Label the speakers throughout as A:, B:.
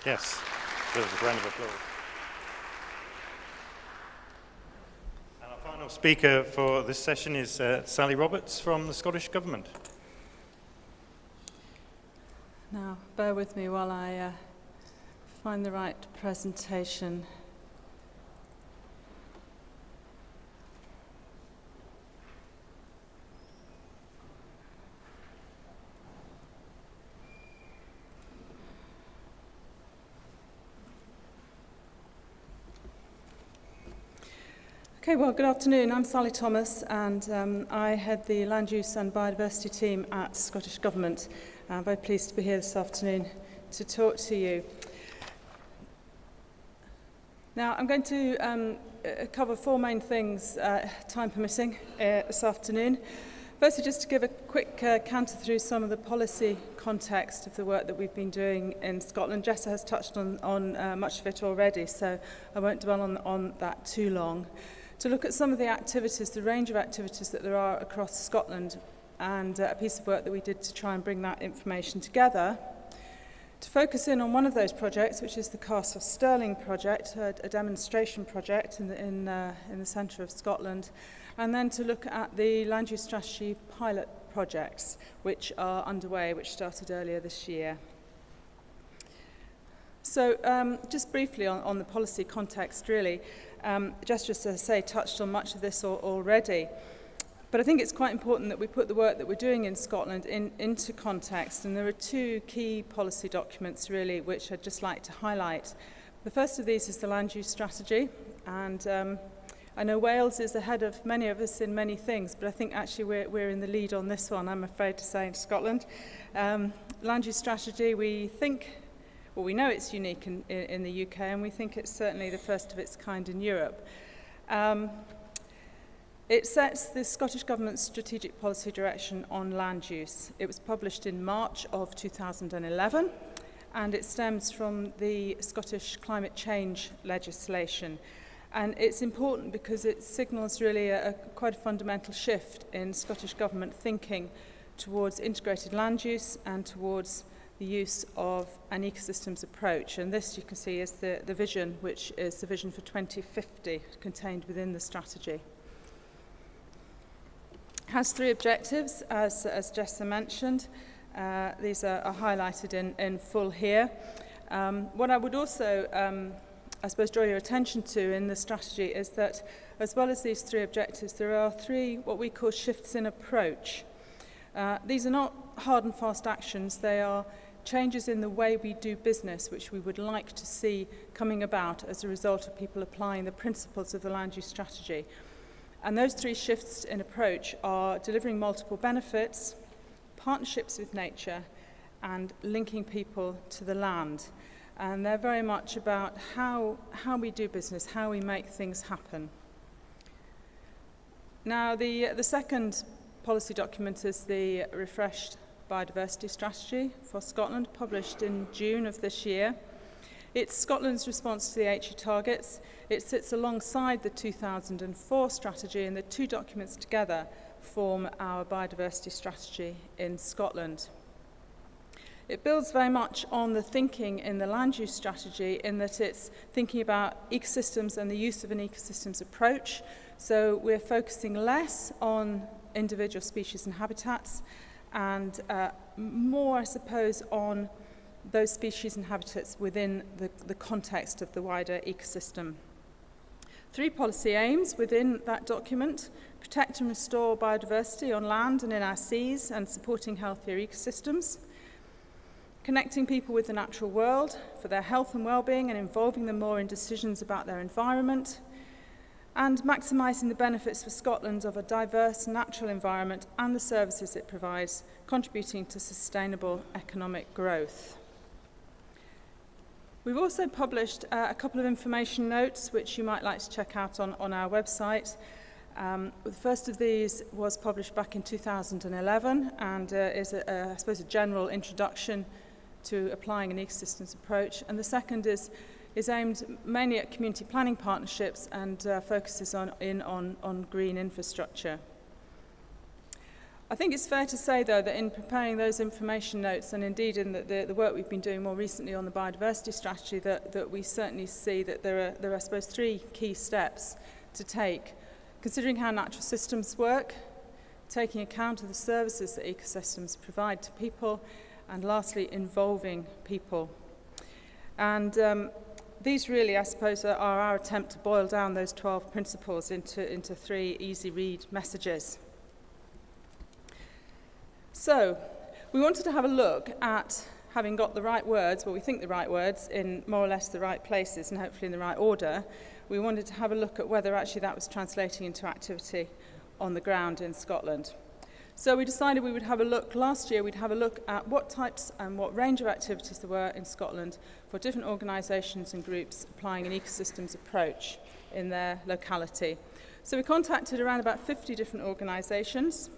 A: Yes, there was a round of applause. And our final speaker for this session is Sally Roberts from the Scottish Government.
B: Now, bear with me while I find the right presentation. Okay, well, good afternoon. I'm Sally Thomas, and I head the Land Use and Biodiversity team at Scottish Government. I'm very pleased to be here this afternoon to talk to you. Now, I'm going to cover four main things, time permitting, this afternoon. Firstly, just to give a quick canter through some of the policy context of the work that we've been doing in Scotland. Jessa has touched on much of it already, so I won't dwell on that too long. To look at some of the activities, the range of activities that there are across Scotland, and a piece of work that we did to try and bring that information together. To focus in on one of those projects, which is the Castle Stirling project, a demonstration project in the centre of Scotland, and then to look at the Land Use Strategy pilot projects, which are underway, which started earlier this year. So just briefly on the policy context, really, just as I say, touched on much of this already. But I think it's quite important that we put the work that we're doing in Scotland into context, and there are two key policy documents, really, which I'd just like to highlight. The first of these is the Land Use Strategy, and I know Wales is ahead of many of us in many things, but I think actually we're in the lead on this one, I'm afraid to say, in Scotland. Land Use Strategy, we know it's unique in the UK, and we think it's certainly the first of its kind in Europe. It sets the Scottish Government's strategic policy direction on land use. It was published in March of 2011, and it stems from the Scottish climate change legislation. And it's important because it signals really quite a fundamental shift in Scottish Government thinking towards integrated land use and towards the use of an ecosystems approach. And this, you can see, is the vision, which is the vision for 2050 contained within the strategy. It has three objectives, as Jessa mentioned. These are highlighted in full here. What I would also, I suppose, draw your attention to in the strategy is that, as well as these three objectives, there are three what we call shifts in approach. These are not hard and fast actions. They are changes in the way we do business, which we would like to see coming about as a result of people applying the principles of the land use strategy. And those three shifts in approach are delivering multiple benefits, partnerships with nature, and linking people to the land. And they're very much about how we do business, how we make things happen. Now, the second policy document is the refreshed Biodiversity Strategy for Scotland, published in June of this year. It's Scotland's response to the HE targets. It sits alongside the 2004 strategy, and the two documents together form our biodiversity strategy in Scotland. It builds very much on the thinking in the land use strategy, in that it's thinking about ecosystems and the use of an ecosystems approach. So we're focusing less on individual species and habitats and more, I suppose, on those species and habitats within the context of the wider ecosystem. Three policy aims within that document: protect and restore biodiversity on land and in our seas and supporting healthier ecosystems, connecting people with the natural world for their health and well-being and involving them more in decisions about their environment, and maximising the benefits for Scotland of a diverse natural environment and the services it provides, contributing to sustainable economic growth. We've also published a couple of information notes which you might like to check out on our website. The first of these was published back in 2011 and is, I suppose, a general introduction to applying an ecosystems approach. And the second is aimed mainly at community planning partnerships and focuses on green infrastructure. I think it's fair to say, though, that in preparing those information notes, and indeed in the work we've been doing more recently on the biodiversity strategy, that we certainly see that there are, I suppose, three key steps to take. Considering how natural systems work, taking account of the services that ecosystems provide to people, and lastly, involving people. And these really, I suppose, are our attempt to boil down those 12 principles into three easy-read messages. So, we wanted to have a look at having got the right words, well, we think the right words, in more or less the right places and hopefully in the right order. We wanted to have a look at whether actually that was translating into activity on the ground in Scotland. So we decided we would have a look, last year we'd have a look at what types and what range of activities there were in Scotland for different organisations and groups applying an ecosystems approach in their locality. So we contacted around about 50 different organisations,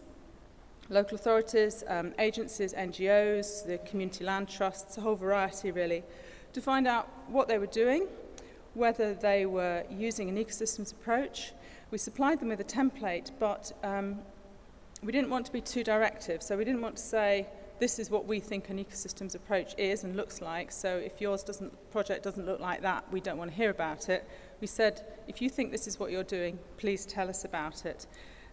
B: local authorities, agencies, NGOs, the community land trusts, a whole variety really, to find out what they were doing, whether they were using an ecosystems approach. We supplied them with a template, but we didn't want to be too directive, so we didn't want to say, this is what we think an ecosystems approach is and looks like, so if yours project doesn't look like that, we don't want to hear about it. We said, if you think this is what you're doing, please tell us about it.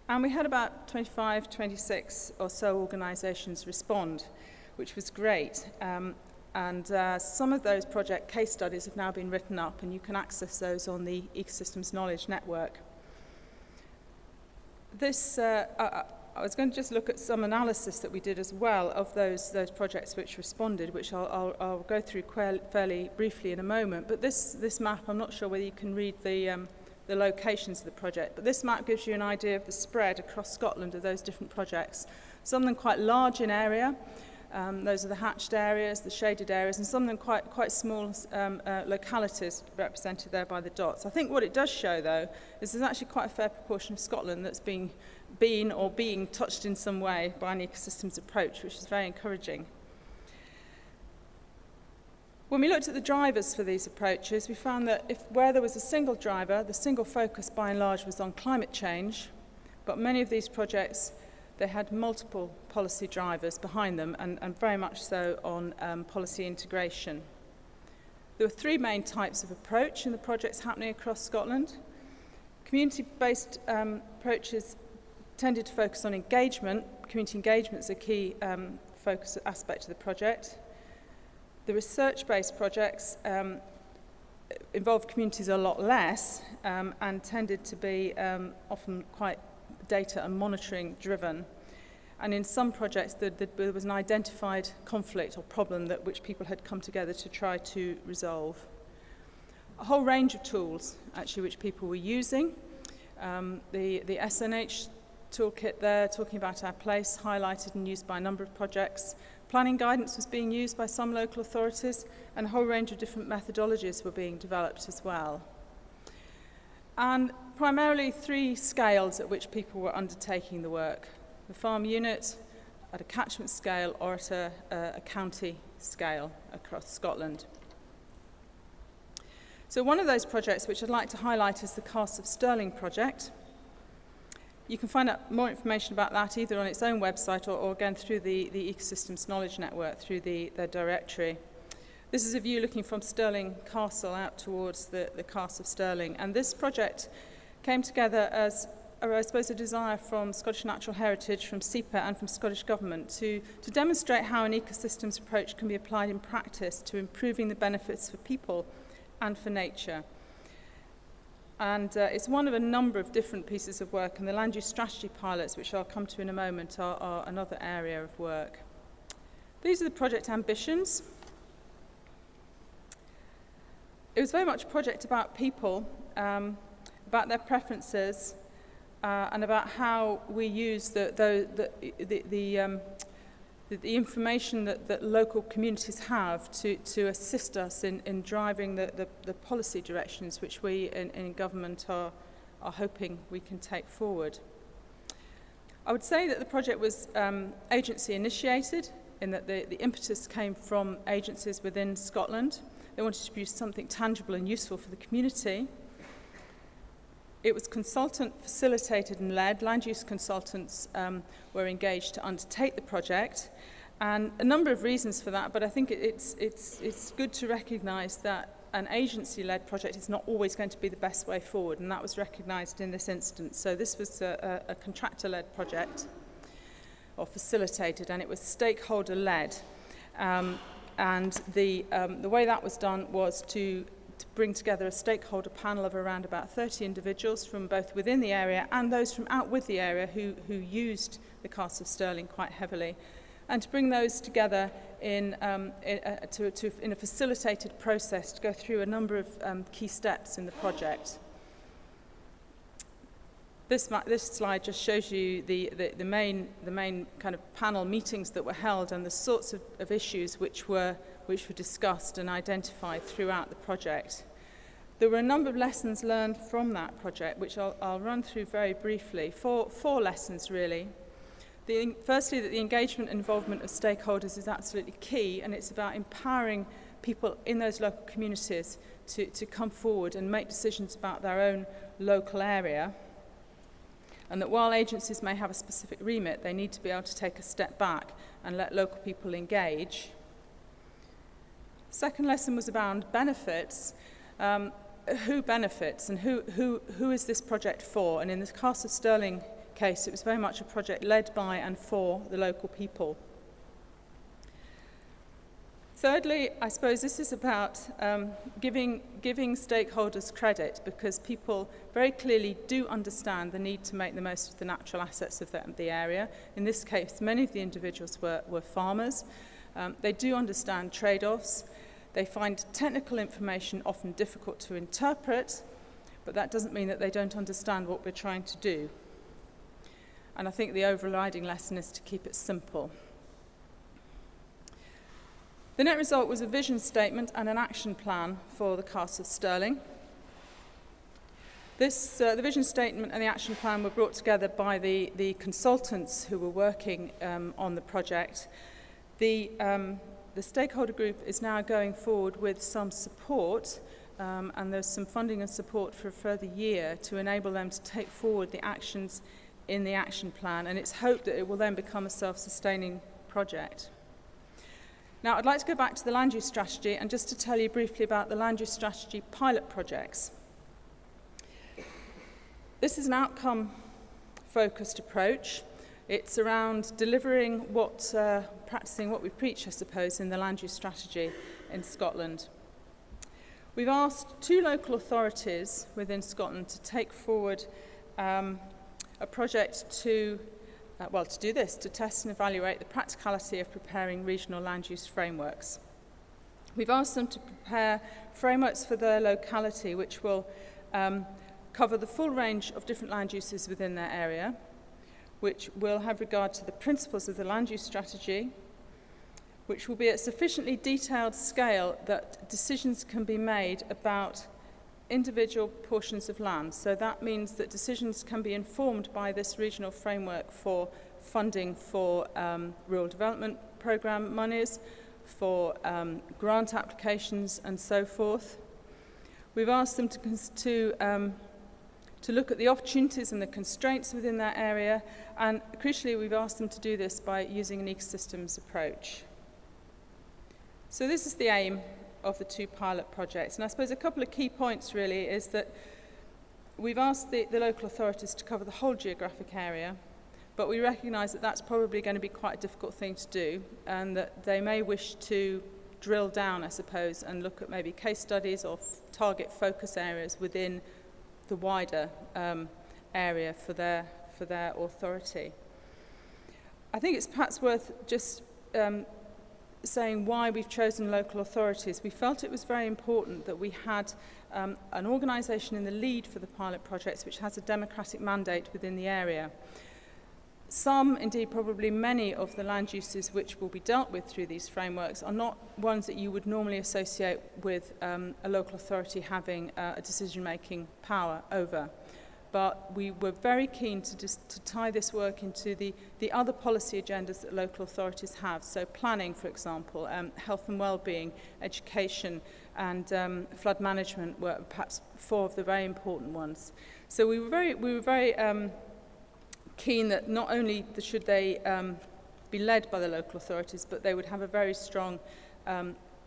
B: And we had about 25, 26 or so organisations respond, which was great. And some of those project case studies have now been written up, and you can access those on the Ecosystems Knowledge Network. This, I was going to just look at some analysis that we did as well of those projects which responded, which I'll go through fairly briefly in a moment. But this map, I'm not sure whether you can read the locations of the project, but this map gives you an idea of the spread across Scotland of those different projects. Some of them quite large in area. Those are the hatched areas, the shaded areas, and some of them quite small localities represented there by the dots. I think what it does show, though, is there's actually quite a fair proportion of Scotland that's been or being touched in some way by an ecosystems approach, which is very encouraging. When we looked at the drivers for these approaches, we found that where there was a single driver, the single focus by and large was on climate change, but many of these projects, they had multiple policy drivers behind them and very much so on policy integration. There were three main types of approach in the projects happening across Scotland. Community-based approaches tended to focus on engagement. Community engagement is a key focus aspect of the project. The research-based projects involved communities a lot less and tended to be often quite data and monitoring driven. And in some projects there was an identified conflict or problem which people had come together to try to resolve. A whole range of tools actually which people were using. The SNH toolkit there, talking about our place, highlighted and used by a number of projects. Planning guidance was being used by some local authorities, and a whole range of different methodologies were being developed as well. And primarily three scales at which people were undertaking the work: the farm unit, at a catchment scale, or at a county scale across Scotland. So one of those projects which I'd like to highlight is the Castle of Stirling project. You can find out more information about that either on its own website or again through the Ecosystems Knowledge Network, through their directory. This is a view looking from Stirling Castle out towards the Castle of Stirling. And this project came together as, I suppose, a desire from Scottish Natural Heritage, from SEPA and from Scottish Government to demonstrate how an ecosystems approach can be applied in practice to improving the benefits for people and for nature. And it's one of a number of different pieces of work, and the land use strategy pilots, which I'll come to in a moment, are another area of work. These are the project ambitions. It was very much a project about people, about their preferences, and about how we use the information that local communities have to assist us in driving the policy directions which we in government are hoping we can take forward. I would say that the project was agency initiated, in that the impetus came from agencies within Scotland. They wanted to produce something tangible and useful for the community. It was consultant facilitated and led. Land use consultants were engaged to undertake the project, and a number of reasons for that, but I think it's good to recognise that an agency-led project is not always going to be the best way forward, and that was recognised in this instance. So this was a contractor-led project, or facilitated, and it was stakeholder-led. And the way that was done was to bring together a stakeholder panel of around about 30 individuals from both within the area and those from out with the area who used the Castle of Stirling quite heavily, and to bring those together in a facilitated process to go through a number of key steps in the project. This slide just shows you the main kind of panel meetings that were held and the sorts of issues which were discussed and identified throughout the project. There were a number of lessons learned from that project, which I'll run through very briefly. Four lessons, really. Firstly, that the engagement and involvement of stakeholders is absolutely key, and it's about empowering people in those local communities to come forward and make decisions about their own local area. And that while agencies may have a specific remit, they need to be able to take a step back and let local people engage. Second lesson was around benefits. Who benefits and who is this project for? And in the Castle of Stirling case, it was very much a project led by and for the local people. Thirdly, I suppose this is about giving stakeholders credit, because people very clearly do understand the need to make the most of the natural assets of the area. In this case, many of the individuals were farmers. They do understand trade-offs. They find technical information often difficult to interpret, but that doesn't mean that they don't understand what we're trying to do. And I think the overriding lesson is to keep it simple. The net result was a vision statement and an action plan for the Castle of Stirling. The vision statement and the action plan were brought together by the consultants who were working on the project. The stakeholder group is now going forward with some support, and there's some funding and support for a further year to enable them to take forward the actions in the action plan, and it's hoped that it will then become a self-sustaining project. Now, I'd like to go back to the land use strategy and just to tell you briefly about the land use strategy pilot projects. This is an outcome-focused approach. It's around delivering practicing what we preach, I suppose, in the land use strategy in Scotland. We've asked 2 local authorities within Scotland to take forward a project to do this, to test and evaluate the practicality of preparing regional land use frameworks. We've asked them to prepare frameworks for their locality, which will cover the full range of different land uses within their area, which will have regard to the principles of the land use strategy, which will be at sufficiently detailed scale that decisions can be made about individual portions of land. So that means that decisions can be informed by this regional framework for funding for rural development programme monies, for grant applications and so forth. We've asked them to look at the opportunities and the constraints within that area, and crucially we've asked them to do this by using an ecosystems approach. So this is the aim of the 2 pilot projects, and I suppose a couple of key points really is that we've asked the local authorities to cover the whole geographic area, but we recognise that that's probably going to be quite a difficult thing to do, and that they may wish to drill down, I suppose, and look at maybe case studies or target focus areas within the wider area for their authority. I think it's perhaps worth just saying why we've chosen local authorities. We felt it was very important that we had an organisation in the lead for the pilot projects which has a democratic mandate within the area. Some, indeed probably many, of the land uses which will be dealt with through these frameworks are not ones that you would normally associate with a local authority having a decision-making power over. but we were very keen to tie this work into the other policy agendas that local authorities have. So planning, for example, health and well-being, education, and flood management were perhaps four of the very important ones. So we were very keen that not only should they be led by the local authorities, but they would have a very strong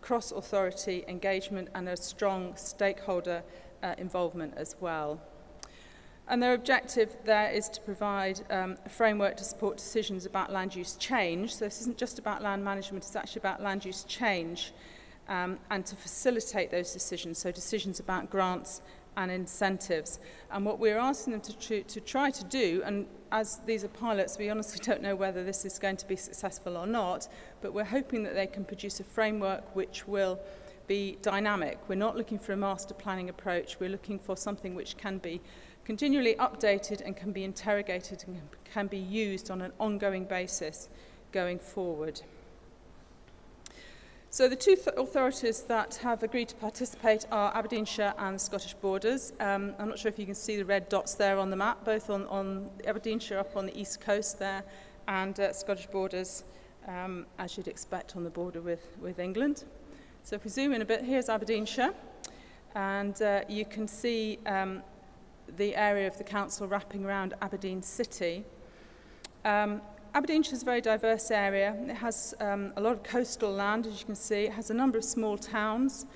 B: cross-authority engagement and a strong stakeholder involvement as well. And their objective there is to provide a framework to support decisions about land use change. So this isn't just about land management, it's actually about land use change, and to facilitate those decisions, so decisions about grants and incentives. And what we're asking them to try to do, and as these are pilots, we honestly don't know whether this is going to be successful or not, but we're hoping that they can produce a framework which will be dynamic. We're not looking for a master planning approach, we're looking for something which can be continually updated and can be interrogated and can be used on an ongoing basis going forward. So the two authorities that have agreed to participate are Aberdeenshire and the Scottish Borders. I'm not sure if you can see the red dots there on the map, both on Aberdeenshire up on the east coast there, and Scottish Borders, as you'd expect, on the border with England. So if we zoom in a bit, here's Aberdeenshire, and you can see the area of the council wrapping around Aberdeen City. Aberdeenshire is a very diverse area. It has a lot of coastal land, as you can see. It has a number of small towns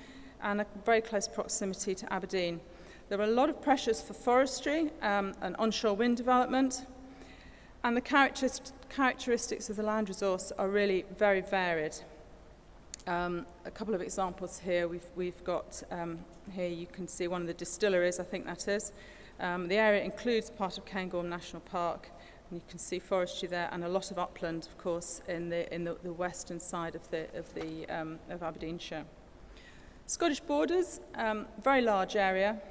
B: and a very close proximity to Aberdeen. There are a lot of pressures for forestry and onshore wind development, and the characteristics of the land resource are really very varied. A couple of examples here. We've got here you can see one of the distilleries, I think that is. The area includes part of Cairngorm National Park, and you can see forestry there, and a lot of upland, of course, in the western side of Aberdeenshire. Scottish Borders, very large area,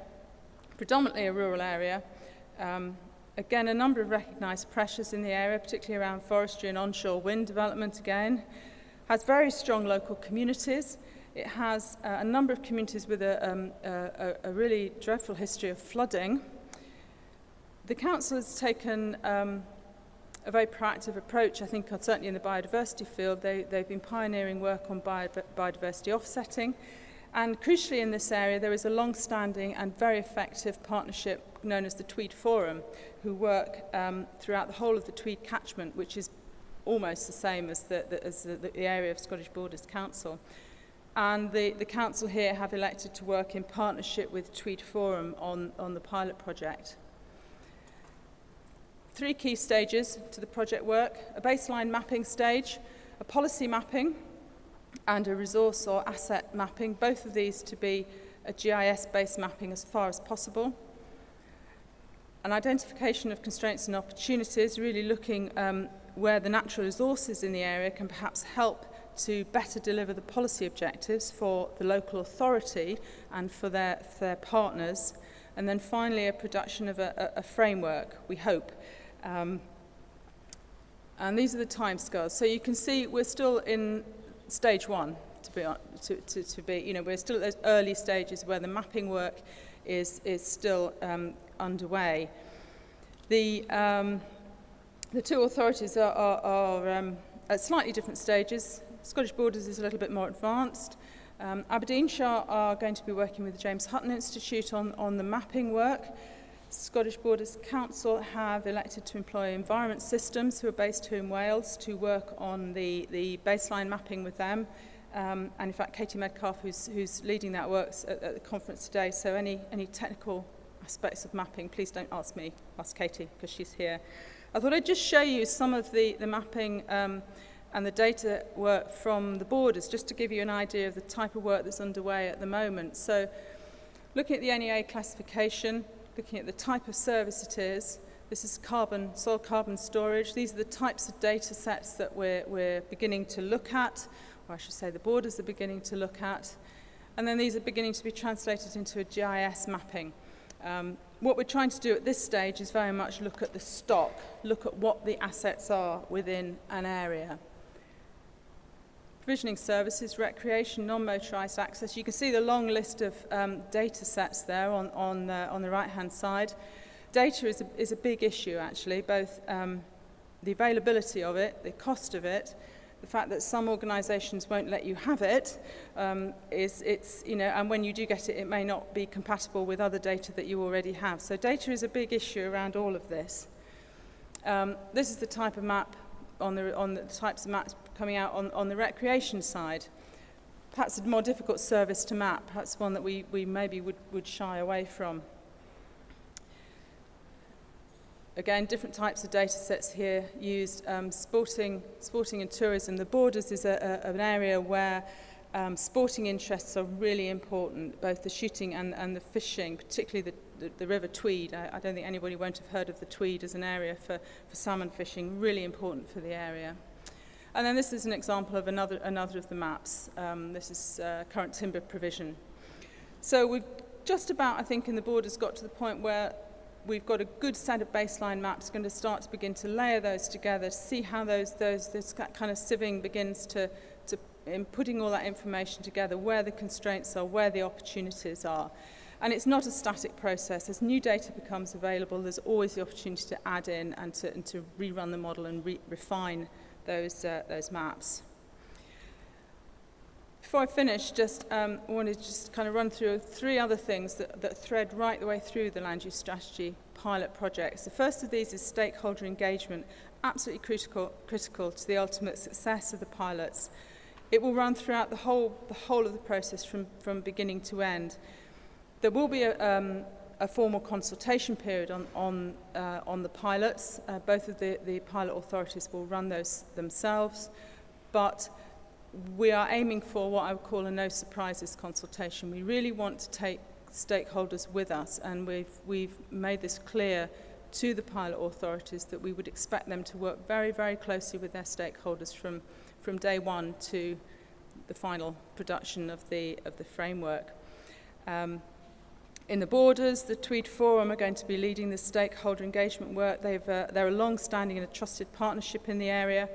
B: predominantly a rural area. Again, a number of recognised pressures in the area, particularly around forestry and onshore wind development again. Has very strong local communities. It has a number of communities with a really dreadful history of flooding. The council has taken a very proactive approach, I think, certainly in the biodiversity field. They've been pioneering work on biodiversity offsetting. And crucially in this area, there is a long-standing and very effective partnership known as the Tweed Forum, who work throughout the whole of the Tweed catchment, which is almost the same as the area of Scottish Borders Council. And the council here have elected to work in partnership with Tweed Forum on the pilot project. 3 key stages to the project work: a baseline mapping stage, a policy mapping, and a resource or asset mapping, both of these to be a GIS-based mapping as far as possible. An identification of constraints and opportunities, really looking where the natural resources in the area can perhaps help to better deliver the policy objectives for the local authority and for their partners. And then finally, a production of a framework, we hope. And these are the timescales. So you can see we're still in stage 1, to be, you know, we're still at those early stages where the mapping work is still underway. The 2 authorities are at slightly different stages. Scottish Borders is a little bit more advanced. Aberdeenshire are going to be working with the James Hutton Institute on the mapping work. Scottish Borders Council have elected to employ Environment Systems, who are based here in Wales, to work on the baseline mapping with them. And in fact, Katie Medcalf, who's leading that work at the conference today. So any technical aspects of mapping, please don't ask me, ask Katie, because she's here. I thought I'd just show you some of the mapping and the data work from the borders, just to give you an idea of the type of work that's underway at the moment. So looking at the NEA classification, looking at the type of service it is, this is soil carbon storage. These are the types of data sets that we're beginning to look at, or I should say the borders are beginning to look at. And then these are beginning to be translated into a GIS mapping. What we're trying to do at this stage is very much look at the stock, look at what the assets are within an area. Provisioning services, recreation, non-motorised access. You can see the long list of data sets there on the right-hand side. Data is a big issue, actually, both the availability of it, the cost of it, the fact that some organisations won't let you have it, and when you do get it, it may not be compatible with other data that you already have. So data is a big issue around all of this. This is the type of map on the types of maps coming out on the recreation side. Perhaps a more difficult service to map, perhaps one that we maybe would shy away from. Again, different types of data sets here used. Sporting and tourism. The borders is an area where sporting interests are really important, both the shooting and the fishing, particularly the River Tweed. I don't think anybody won't have heard of the Tweed as an area for salmon fishing, really important for the area. And then this is an example of another of the maps. This is current timber provision. So we've just about, I think, in the borders got to the point where we've got a good set of baseline maps, going to start to begin to layer those together, to see how this kind of sieving begins to in putting all that information together, where the constraints are, where the opportunities are. And it's not a static process. As new data becomes available, there's always the opportunity to add in and to rerun the model and refine those maps. Before I finish, I wanted to just kind of run through three other things that thread right the way through the land use strategy pilot projects. The first of these is stakeholder engagement, absolutely critical to the ultimate success of the pilots. It will run throughout the whole of the process from beginning to end. There will be a formal consultation period on the pilots. Both of the pilot authorities will run those themselves, but we are aiming for what I would call a no surprises consultation. We really want to take stakeholders with us, and we've made this clear to the pilot authorities that we would expect them to work very, very closely with their stakeholders from day one to the final production of the framework. In the borders, the Tweed Forum are going to be leading the stakeholder engagement work. They're a long-standing and a trusted partnership in the area,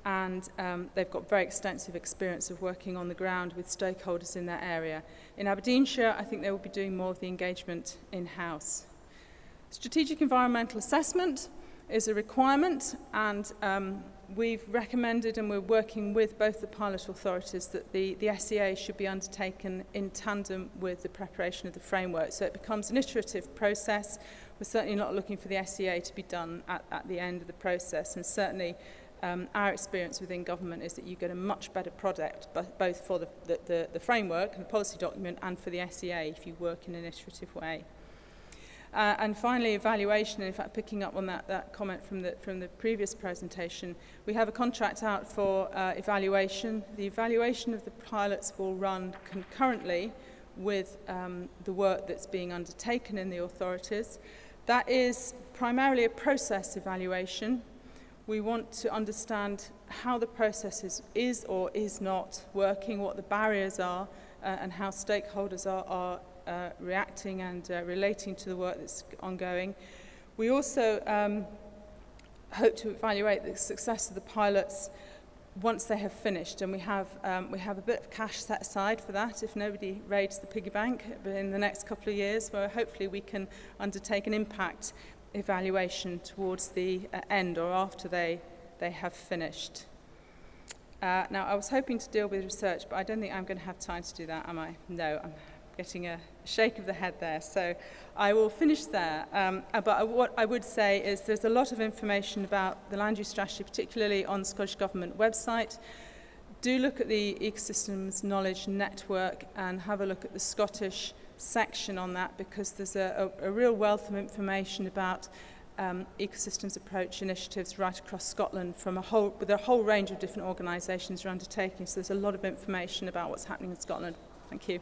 B: and they've got very extensive experience of working on the ground with stakeholders in that area. In Aberdeenshire, I think they will be doing more of the engagement in-house. Strategic environmental assessment is a requirement, and we've recommended, and we're working with both the pilot authorities, that the SEA should be undertaken in tandem with the preparation of the framework. So it becomes an iterative process. We're certainly not looking for the SEA to be done at the end of the process, and certainly our experience within government is that you get a much better product, both for the framework and the policy document and for the SEA if you work in an iterative way. And finally, evaluation. In fact, picking up on that comment from the previous presentation, we have a contract out for evaluation. The evaluation of the pilots will run concurrently with the work that's being undertaken in the authorities. That is primarily a process evaluation. We want to understand how the process is or is not working, what the barriers are, and how stakeholders are reacting and relating to the work that's ongoing. We also hope to evaluate the success of the pilots once they have finished, and we have a bit of cash set aside for that if nobody raids the piggy bank in the next couple of years, where hopefully we can undertake an impact evaluation towards the end or after they have finished. Now, I was hoping to deal with research, but I don't think I'm going to have time to do that, am I? No, I'm getting a shake of the head there, so I will finish there. But what I would say is there's a lot of information about the land use strategy, particularly on the Scottish Government website. Do look at the Ecosystems Knowledge Network and have a look at the Scottish section on that, because there's a real wealth of information about ecosystems approach initiatives right across Scotland with a whole range of different organisations are undertaking. So there's a lot of information about what's happening in Scotland. Thank you.